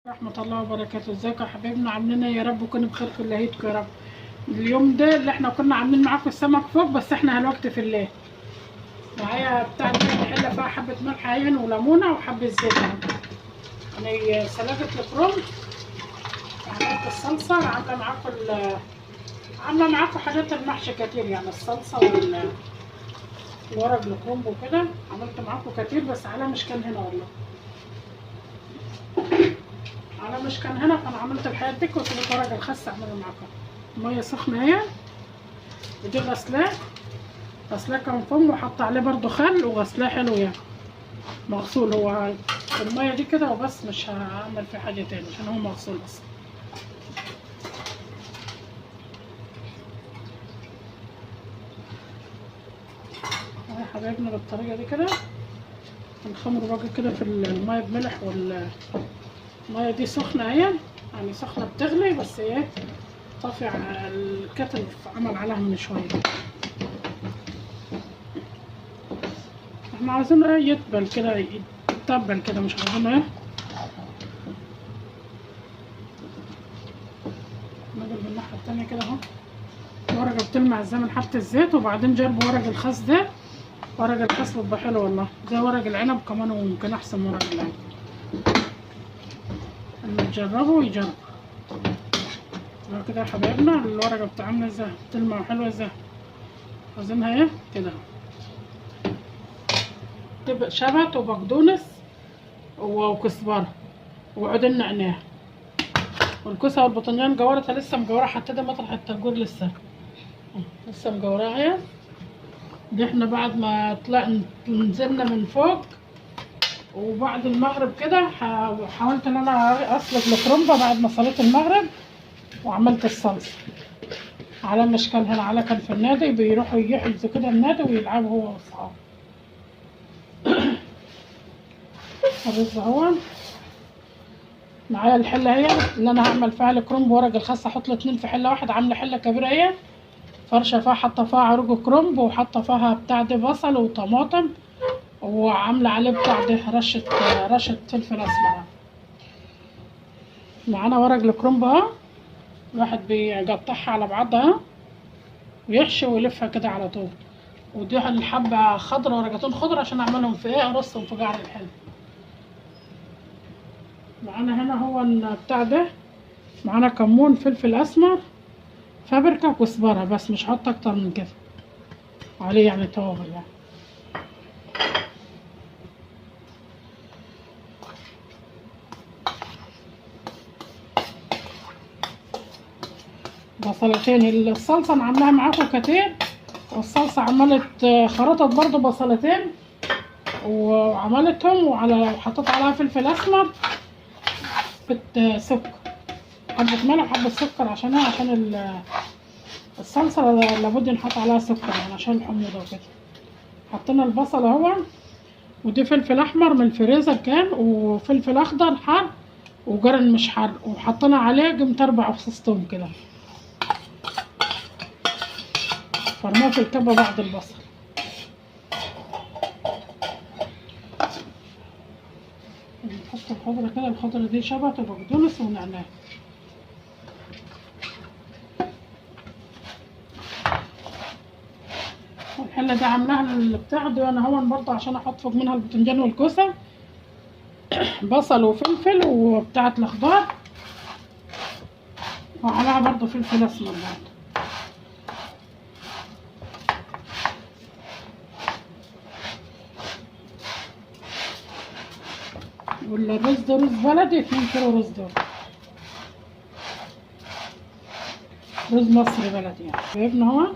ورحمة الله وبركاته. ازيكم يا حبايبنا؟ عاملين ايه؟ يا رب كنا بخير في لهيتكم يا رب. اليوم ده اللي احنا كنا عاملين معاكم السمك فوق، بس احنا هالوقت في الليل. معايا بتاع حله فيها حبه ملح عين وليمونه وحبه زيت. يعني سلقه الكرنب، عملت الصلصه. عامله معاكم حاجات المحشي كتير، يعني الصلصه والورق الكرنب وكده. عملت معاكم كتير، بس على مش كان هنا والله، انا مش كان هنا، فانا عملت الحاجات دي. كنت ورق الخس اعمله معاكم. ميه سخنه اهي، ودي غسلاه كان فم، وحط عليه برضو خل وغسلاه حلو يعني مغسول. هو الميه دي كده وبس، مش هعمل فيه حاجه تاني عشان هو مغسول اصلا. يا حبايبنا بالطريقه دي كده نخمر بقى كده في الميه بملح. والميه دي سخنه اهي، يعني سخنه بتغلي، بس ايه طافي الكتل عمل عليها من شويه. احنا عايزين ايه يتبل كده، يتبل كده، مش عايزين ايه. نقلب من الناحيه التانيه كده اهو. ورقه بتلمع زي ما حط الزيت، وبعدين جرب ورق الخس ده. ورق الخس بيبقى حلو والله، زي ورق العنب كمان، وممكن احسن من ورق العنب. اللي تجربه يجرب. كده يا حبايبنا الورقه بتاعنا ازاي بتلمع حلوه ازاي. عايزينها ايه كده، تبقى شبت وبقدونس وكزبره وعود النعناع والكوسه والبطنجان. جورتها لسه مجوره، حطيتها مطرح التجوير لسه مجوراها اهي. دي احنا بعد ما طلعنا نزلنا من فوق، وبعد المغرب كده حاولت ان انا اسلق الكرنبه بعد ما صليت المغرب، وعملت الصلصه على مشكل. هنا على كان في النادي بيروحوا يحجزوا كده النادي ويلعبوا هو واصحابه. الرز اهو معايا. الحله هي اللي انا هعمل فيها الكرنب ورق الخس، احط الاتنين في حله واحده. عامله حله كبيره هي، فرشه فيها، حاطه فيها عروق كرنب، وحاطه فيها بتاع ده بصل وطماطم، وعامله عليه بتاع ده رشه فلفل اسمر. معانا ورق الكرنب اهو، الواحد بيقطعها على بعضها ويحشي ويلفها كده على طول. ودي الحبه خضرا، ورقتين خضرا، عشان اعملهم في ايه، ارصهم في قعر الحلة. معانا هنا هو بتاع ده، معانا كمون، فلفل اسمر، فابريكا، كزبره، بس مش هحط اكتر من كده عليه، يعني توابل يعني. بصلتين. الصلصه انا عاملاها معاكم كتير، والصلصه عملت خرطت برضو بصلتين وعملتهم، حطيت عليها فلفل اسمر، حبه سكر، حبه ملح وحبه سكر. عشان الصلصه لابد نحط عليها سكر، يعني عشان الحموضه وكده. حطينا البصل اهو، ودي فلفل احمر من الفريزر كان، وفلفل اخضر حار، وجرن مش حار، وحطينا عليه قيمة 4 فصوص توم كده، فرموه في الكبه بعد البصل. نحط الخضره كده. الخضره دي شبت وبقدونس ونعناع. والحله دي عاملاها البتاع دي انا هون برضه، عشان احط فوق منها البتنجان والكوسه، بصل وفلفل وبتاعه الخضار، وعليها برضه فلفل اسمر برضه. والرز ده رز بلدي، 2 كيلو رز ده رز مصري بلدي يعني. جايبنا اهو.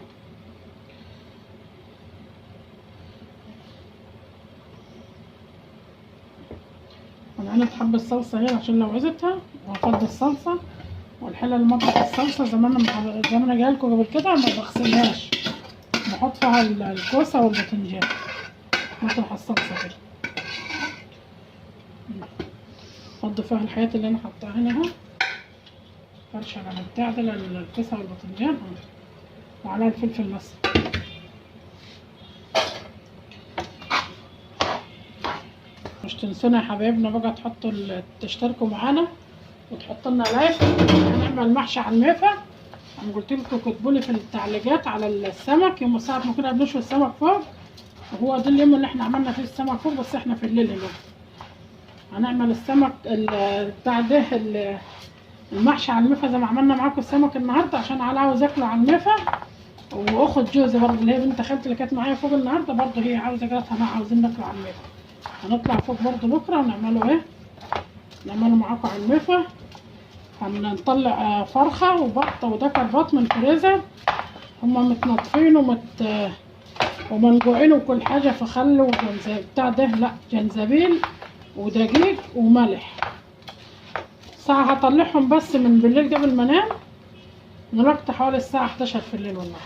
انا بحب الصلصه هي عشان لو عزتها، وافضل الصلصه. والحله اللي مطبخ الصلصه زي ما انا جايه لكم قبل كده، ما بغسلهاش، بحط فيها الكوسه والباذنجان مطرح الصلصه كده. افضي فيها الحاجات اللي انا حطاها هنا اهو، فرشه على بتاع ده الكوسه والباذنجان، وعليها الفلفل الاسمر. مش تنسونا يا حبايبنا بقى تشتركوا معانا وتحط لنا لايك. هنعمل محشي على الميفا. انا قلت لكم كتبوا لي في التعليقات على السمك يوم ساعة ما كنا بنشوي السمك فوق، وهو ده اليوم اللي احنا عملنا فيه السمك فوق، بس احنا في الليل اليوم هنعمل السمك بتاع ده المحشي على الميفا زي ما عملنا معاكم السمك النهارده، عشان على عاوز اكله على الميفا. واخت جوزي برضه اللي هي بنت خالتي اللي كانت معايا فوق النهارده برضه هي عاوزه جاتها ما عاوزين ناكله على الميفا. هنطلع فوق برضه بكره ونعمله ايه، نعمله معاكم على الميفا. هنطلع فرخه وبطه ودكر بط من الفريزر، هما متنطفين ومنقوعين وكل حاجه في خل وجنزبيل بتاع ده، لا جنزبيل ودقيق وملح. ساعة هطلعهم بس من بالليل قبل ما انام، من وقت حوالي الساعة 11 في الليل. والله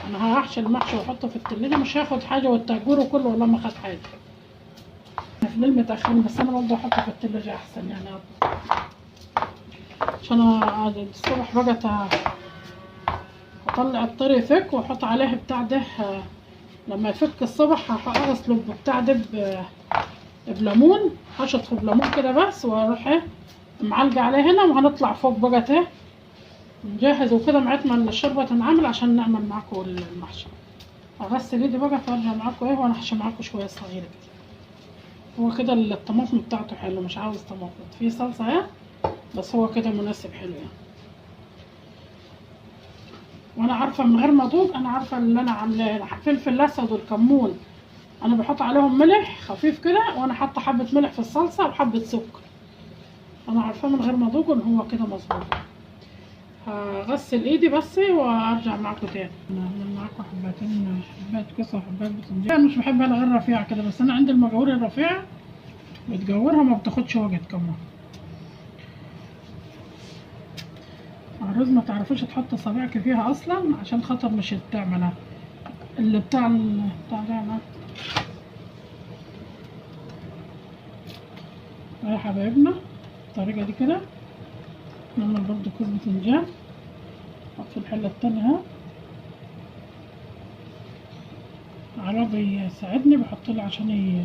انا هحشي المحشي واحطه في التلاجة، مش هاخد حاجة والتأجير كله والله ما خد حاجة. في الليل متأخرين، بس انا برضه احطه في التلاجة احسن يعني، عشان الصبح بقى هطلع الطري يفك واحط عليه بتاع ده. لما يفك الصبح هغسله بتاع ده بليمون، هشطفه بليمون كده بس، واروح ايه معلقه عليه هنا. وهنطلع فوق بقى ايه نجهز وكده معاك ما الشوربه تنعمل عشان نعمل معاكم المحشي. هغسل ايدي بقى وارجع معاكم ايه وانا احشي معاكم شويه صغيره كده. هو كده الطماطم بتاعته حلو، مش عاوز طماطم، فيه صلصه اهي بس هو كده مناسب حلو يعني. وانا عارفه من غير ما ادوق، انا عارفه اللي انا عاملاه فلفل الاسود والكمون انا بحط عليهم ملح خفيف كده، وانا حاطه حبه ملح في الصلصه وحبه سكر، انا عارفاه من غير ما ادوق ان هو كده مظبوط. هغسل ايدي بس وارجع معاكم تاني. انا هعمل معاكم حبات كوسه وحبات بتنجان. انا مش بحب انا غير رفيعه كده، بس انا عندي المجهور الرفيع بتجورها ما بتاخدش وقت كمان. الرز ما تعرفوش تحط صباعك فيها اصلا عشان خاطر مش تعملها اللي بتاع ده انا. يا حبايبنا الطريقه دي كده نعمل برضو كوز بتنجان. احط في الحله التانية اهو، على بيساعدني بحط له عشان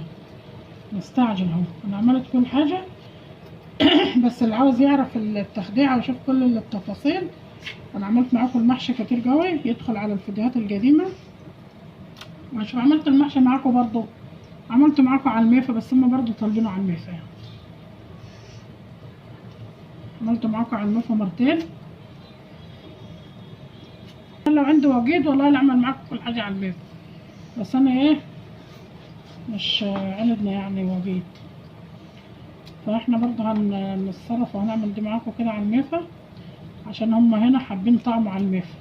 يستعجل. اهو انا عملت كل حاجه بس اللي عاوز يعرف التخديعه ويشوف كل التفاصيل، انا عملت معاكم المحشي كتير قوي، يدخل على الفيديوهات القديمه واشوف. عملت المحشي معاكم برضو، عملت معاكم على الميفا بس هم برضو طالبينه على الميفا يعني. عملت معاكم على الميفا مرتين. لو عندي وجيد والله لا اعمل معاكم كل حاجه على الميفا، بس انا ايه مش عندنا يعني وجيد، فاحنا برضو هنتصرف وهنعمل دي معاكم كده على الميفا عشان هم هنا حابين طعمه على الميفا.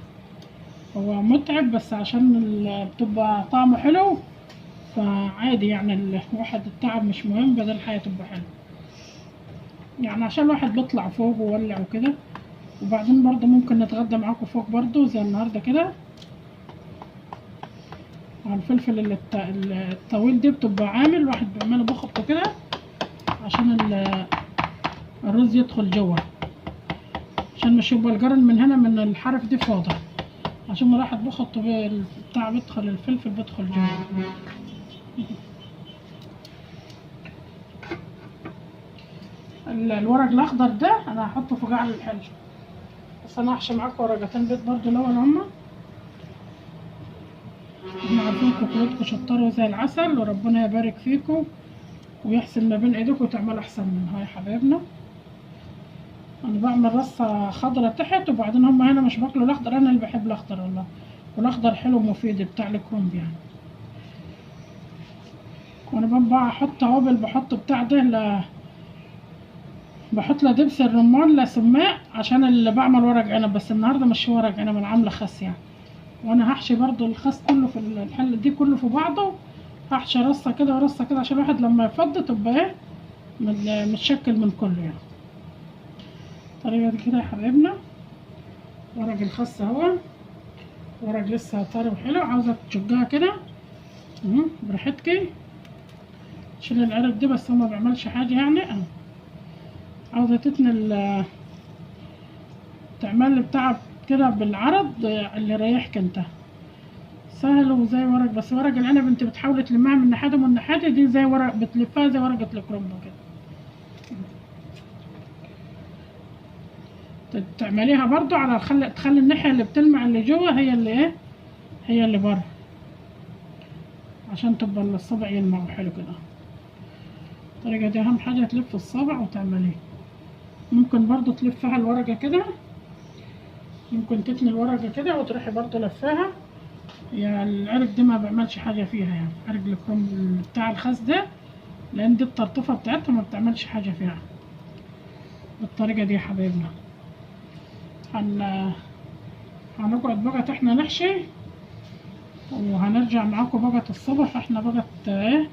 هو متعب بس عشان بتبقى طعمه حلو فعادي يعني، الواحد التعب مش مهم بدل الحياة تبقى حلو يعني، عشان الواحد بيطلع فوق وولع وكده. وبعدين برضو ممكن نتغدى معاكم فوق برضو زي النهارده كده. الفلفل الطويل دي بتبقى عامل واحد بيعمله بخبطه كده عشان الرز يدخل جوه، عشان مش يبقى الجرن من هنا من الحرف دي فاضي، عشان ما راحت بخبطه بتاع بيدخل الفلفل بيدخل جوه. الورق الاخضر ده انا هحطه في قاع الحلو، بس انا هحشي معاكم ورقتين بيض برضو الاول. هما احنا عارفينكم كلكم شطار زي العسل، وربنا يبارك فيكم ويحسن ما بين ايديكم وتعملوا احسن منها يا حبايبنا. انا بعمل رصه خضرة تحت، وبعدين هما هنا مش باكلوا الاخضر، انا اللي بحب الاخضر والله، والاخضر حلو ومفيد بتاع الكرنب يعني. وانا بقى احط توابل، بحط بتاع ده بحط له دبس الرمان لا سماق عشان اللي بعمل ورق عنب، بس النهارده مش ورق عنب انا عامله خس يعني. وانا هحشي برضو الخس كله في الحله دي كله في بعضه، هحشي رصه كده ورصه كده عشان الواحد لما يفضي تبقى ايه متشكل من كله يعني. الطريقه دي كده يا حبايبنا. ورق الخس اهو، ورق لسه طري وحلو، عاوزه تشجها كده براحتكي. شيل العرق دي بس هو ما بيعملش حاجه يعني. عاوزه تتني تعمل بتاع كده بالعرض اللي يريحك انت، سهل وزي ورق، بس ورق العنب انت بتحاولي تلمها من ناحيه ومن ناحيه، دي زي ورق بتلفها زي ورقه الكرنب كده. تعمليها برضو على تخلي الناحية اللي بتلمع اللي جوه هي اللي ايه، هي اللي بره، عشان تبقى الصبع يلمع حلو كده. الطريقة دي اهم حاجة تلف الصبع وتعمليه. ممكن برضو تلفها الورقة كده، ممكن تتني الورقة كده وتروحي برضو لفاها. يعني العرق دي ما بعملش حاجة فيها، يعني عرق الكرنب بتاع الخس ده، لان دي الطرطفة بتاعتها ما بتعملش حاجة فيها. بالطريقة دي يا حبايبنا هنقعد بقى احنا نحشي، وهنرجع معاكم بقى الصبح. احنا بقى ايه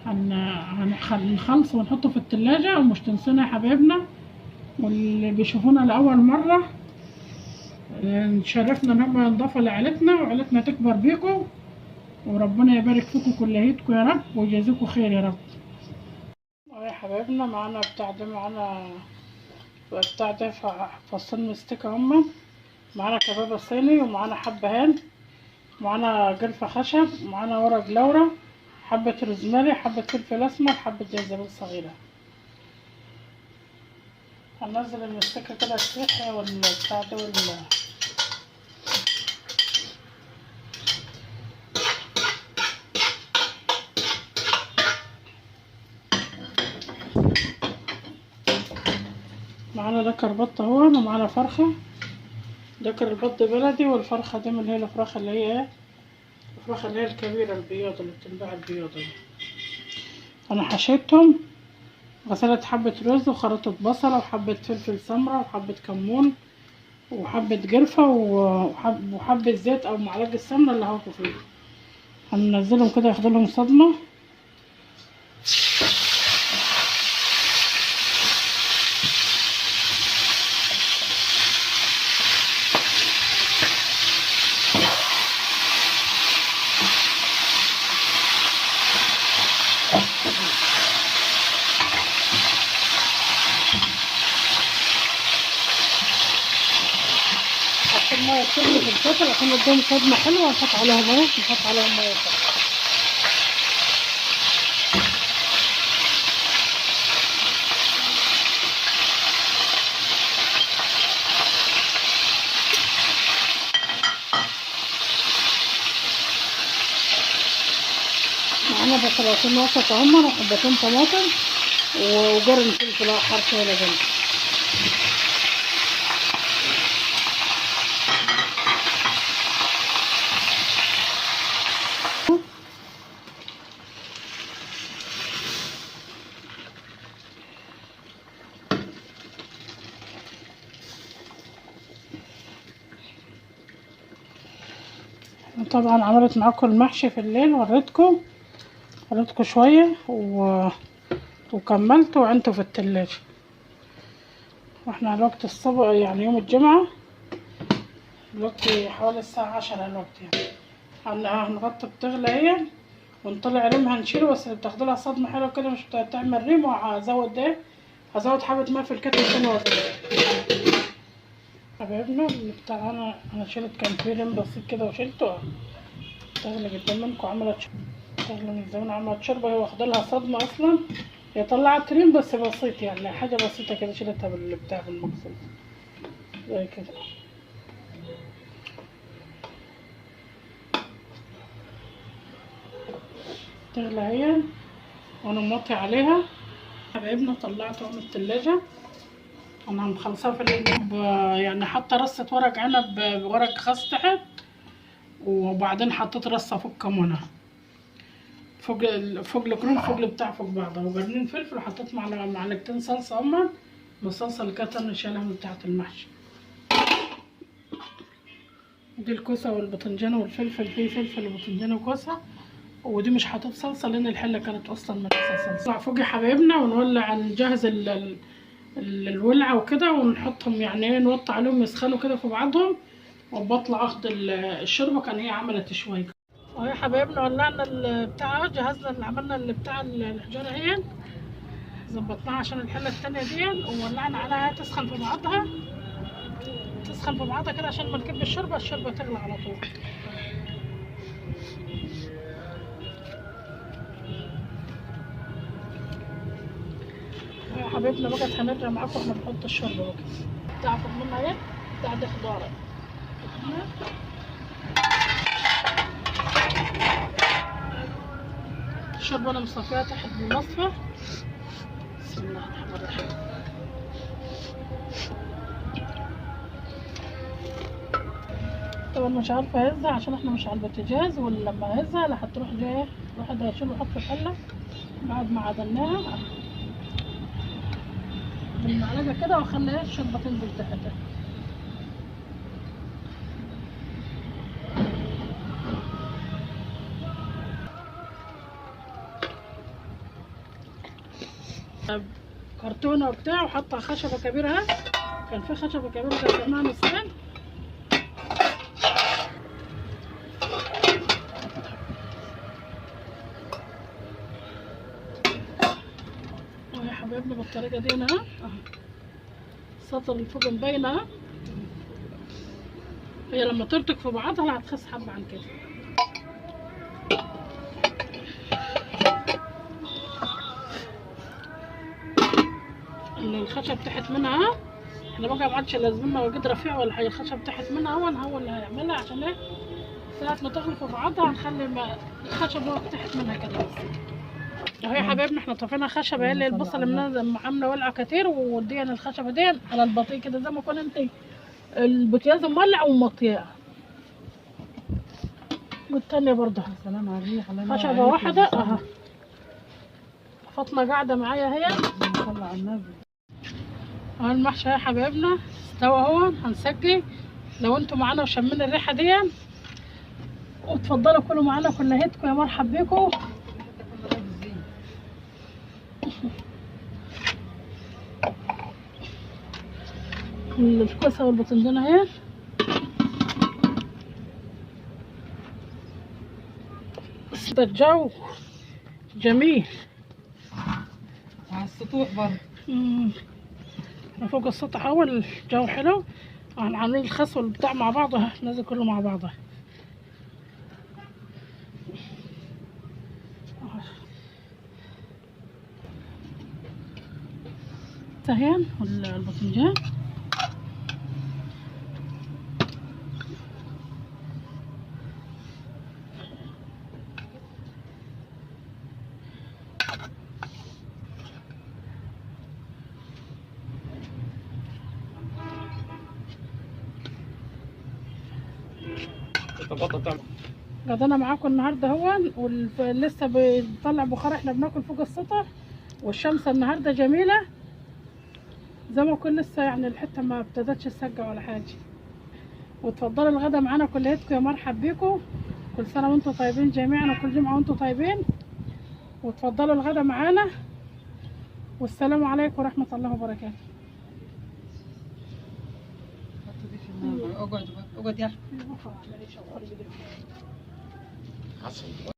هنخلص ونحطه في التلاجة. ومش تنسونا يا حبايبنا، واللي بيشوفونا لأول مرة نشرفنا ان هم ينضافوا لعيلتنا وعيلتنا تكبر بيكم، وربنا يبارك فيكم كليتكم يا رب ويجازيكم خير يا رب. يا حبايبنا معانا بتاع ده، معانا بتاع ده فصين مستكة هما، معانا كبابة صيني، ومعانا حبهان، معانا جرفة خشب، معانا ورق لورا، حبة روزماري، حبة فلفل اسمر، حبة جنزبيل صغيرة. هننزل المستكة كده تسيح والبتاع ده معانا دكر بط اهو، ومعانا فرخة. دكر البط بلدي، والفرخة دي من هي الفراخ اللي هي ايه، الفراخ اللي هي الكبيرة البياض اللي بتنباع البياضة دي. انا حشيتهم، غسلت حبة رز وخرطت بصلة وحبة فلفل سمرة وحبة كمون وحبة جرفة وحبة زيت او معلقة سمنة اللي هحطه فيه. هننزلهم كده ياخدولهم صدمة. المية بتغلي في الفلفل عشان نديهم صدمة حلوة، ونحط عليهم ايه، نحط عليهم مية سخنة. معانا بصلتين وسط اهما، وحبتين طماطم، وجرن فلفل احمر شوية جنب. طبعا عملت معاكم المحشي في الليل، وريتكم شوية وكملت وعنته في التلاجة. واحنا على وقت الصبح، يعني يوم الجمعة، دلوقتي حوالي الساعة 10 الوقت يعني. هنغطي بتغلى اهي، ونطلع ريم هنشيله، بس بتاخدلها صدمة حلوة كده مش تعمل ريم. وهزود ايه، هزود حبة ماء في الكتل تاني وزيت. حبايبنا اللي بتاع انا شلت، كان فيه ريم بسيط كده وشلته. تغلي قدام منكم، عملت تغلي من زمان، عملت شوربة. هي واخدلها صدمة اصلا، هي طلعت ريم بس بسيط، يعني حاجة بسيطة كده، شلتها بالبتاع بالمقصود زي كده. تغلى اهي وانا موطي عليها. حبايبنا طلعتها من التلاجة، انا مخلصاها في القلب، يعني حاطه رصه ورق عنب بورق خاص تحت، وبعدين حطيت رصه فوق كمونه، فوق الكروم، فوق البتاع، فوق بعضها، وقرنين فلفل، وحطيت معلقتين صلصه هما من الصلصه اللي كانت انا شايلها من بتاعه المحشي. دي الكوسه والباذنجان والفلفل، فيه فلفل وباذنجان وكوسه. ودي مش حاطط صلصه لان الحله كانت اصلا من صلصه. نطلع فوق يا حبايبنا ونولع، نجهز الولعه وكده، ونحطهم يعني ايه، نوطي عليهم يسخنوا كده في بعضهم، وبطلع اخد الشوربه. كان هي عملت شويه اهو يا حبايبنا. ولعنا البتاع، جهزنا اللي عملنا اللي بتاع الحجاره اهي، ظبطناها عشان الحله التانيه دي، وولعنا عليها تسخن في بعضها، تسخن في بعضها كده عشان ما نكب الشوربه تغلى على طول. يا حبايبنا بقى هنرجع معاكم واحنا بنحط الشوربه بقى. تاخد منها ايه بعد خضار. الشوربه انا مصفيها تحت بالمصفى. بسم الله الرحمن الرحيم. طبعا مش عارفه اهزها عشان احنا مش على البوتاجاز، ولا لما اهزها لا هتروح جايه الواحد هيشيل ويحط في الحله بعد ما عدلناها بالمعلقه كده، واخلي ايه الشوربه تنزل تحتها. كرتونه وبتاع وحاطه خشبه كبيره اهي. كان في خشبه كبيره قسمناها نصين. يا حبايبنا بالطريقه دي هنا اهو. السطر اللي فوق مبينه اهو. هي لما ترتك في بعضها هتخس حبه عن كده. الخشب تحت منها اهو. احنا بقى ما عادش لازمنا وجد رفيع ولا حاجه. الخشب تحت منها هو اللي هيعملها. عشان ايه؟ ساعة ما تغلي في بعضها هنخلي الخشب هو تحت منها كده بس. اهو يا حبايبنا احنا طفينا خشبه. هي اللي البصل اللي عامله ولعه كتير، ودينا الخشبه دي على البطيء كده زي ما كنت انت البوتياز مولع ومطيع. والتانية برضه سلام عليك. خشبه واحده اهو. فاطمه قاعده معايا هي. صلى على النبي. اهو المحشي يا حبايبنا استوى اهو. هنسقي لو انتوا معانا وشمين الريحه دي، وتفضلوا كلوا معانا كلهتكم. يا مرحب بيكم. الكوسه والباذنجان اهي. بس ده الجو جميل على السطوح برضه. من فوق السطح اهو الجو حلو. هنعمل الخس والبتاع مع بعض نازل كله مع بعضه. التهيان والباذنجان قضينا معاكم النهارده هو. ولسه بيطلع بخار. احنا بناكل فوق السطح، والشمس النهارده جميله زي ما كل لسه يعني الحته ما ابتدتش تسقع ولا حاجه. وتفضلوا الغدا معانا كليتكم. يا مرحب بيكم. كل سنه وانتم طيبين جميعا، وكل جمعه وانتم طيبين. وتفضلوا الغدا معانا. والسلام عليكم ورحمه الله وبركاته. اقعد يا حصل